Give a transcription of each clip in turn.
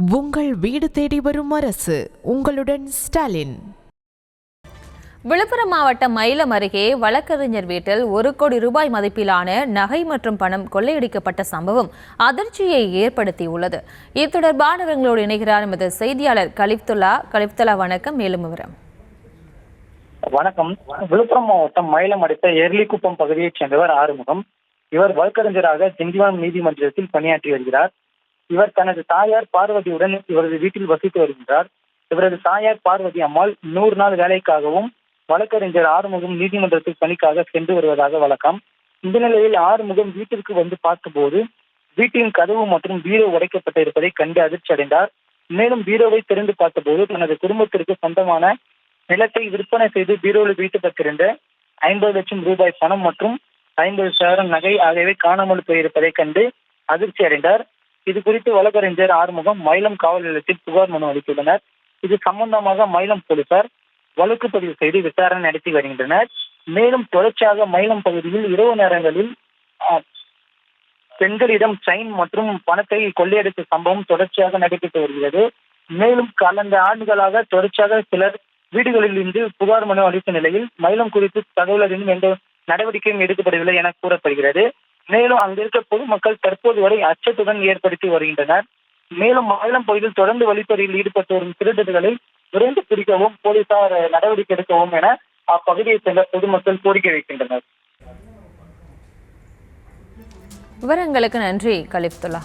உங்கள் வீடு தேடி வரும் அரசு. உங்களுடன் ஸ்டாலின். விழுப்புரம் மாவட்டம் மயிலம் அருகே வழக்கறிஞர் வீட்டில் 1 கோடி ரூபாய் மதிப்பிலான நகை மற்றும் பணம் கொள்ளையடிக்கப்பட்ட சம்பவம் அதிர்ச்சியை ஏற்படுத்தியுள்ளது. இது தொடர்பானவர்களோடு இணைகிறார் எமது செய்தியாளர் கலிப்துல்லா. வணக்கம். மேலும் விவரம். வணக்கம். விழுப்புரம் மாவட்டம் மயிலம் அடுத்த எர்லிக்குப்பம் பகுதியைச் சேர்ந்தவர் ஆறுமுகம். இவர் வழக்கறிஞராக திண்டிவனம் நீதிமன்றத்தில் பணியாற்றி வருகிறார். இவர் தனது தாயார் பார்வதியுடன் இவரது வீட்டில் வசித்து வருகின்றார். இவரது தாயார் பார்வதி அம்மாள் 100 நாள் வேலைக்காகவும் வழக்கறிஞர் ஆறுமுகம் நீதிமன்றத்தில் பணிக்காக சென்று வருவதாக வழக்கம். இந்த நிலையில் ஆறுமுகம் வீட்டிற்கு வந்து பார்த்தபோது வீட்டின் கதவு மற்றும் பீரோ உடைக்கப்பட்டு இருப்பதை கண்டு அதிர்ச்சி அடைந்தார். மேலும் பீரோவை திறந்து பார்த்தபோது தனது குடும்பத்திற்கு சொந்தமான நிலத்தை விற்பனை செய்து பீரோவில் வைக்கப்பட்டிருந்த 50 லட்சம் ரூபாய் பணம் மற்றும் 50,000 நகை ஆகியவை காணாமல் போயிருப்பதை கண்டு அதிர்ச்சி அடைந்தார். இது குறித்து வழக்கறிஞர் ஆறுமுகம் மயிலம் காவல் நிலையத்தில் புகார் மனு அளித்துள்ளனர். இது சம்பந்தமாக மயிலம் போலீசார் வழக்கு பதிவு செய்து விசாரணை நடத்தி வருகின்றனர். மேலும் தொடர்ச்சியாக மயிலம் பகுதியில் இரவு நேரங்களில் பெண்களிடம் செயின் மற்றும் பணத்தை கொள்ளையடித்த சம்பவம் தொடர்ச்சியாக நடைபெற்று வருகிறது. மேலும் கடந்த ஆண்டுகளாக தொடர்ச்சியாக சிலர் வீடுகளில் இருந்து புகார் மனு அளித்த நிலையில் மயிலம் குறித்து தகவல் அறிந்தும் எந்த நடவடிக்கையும் எடுக்கப்படவில்லை என கூறப்படுகிறது. மேலும் அங்கிருக்க பொதுமக்கள் தற்போது வரை அச்சத்துடன் ஏற்படுத்தி வருகின்றனர். மேலும் மயிலம் பகுதியில் தொடர்ந்து வழிப்பறியில் ஈடுபட்டு வரும் திருடர்களை விரைந்து பிடிக்கவும் போலீசார் நடவடிக்கை எடுக்கவும் என அப்பகுதியைச் சேர்ந்த பொதுமக்கள் கோரிக்கை வைக்கின்றனர். விவரங்களுக்கு நன்றி கலிப்துல்லா.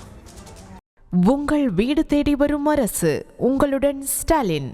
உங்கள் வீடு தேடி வரும் அரசு. உங்களுடன் ஸ்டாலின்.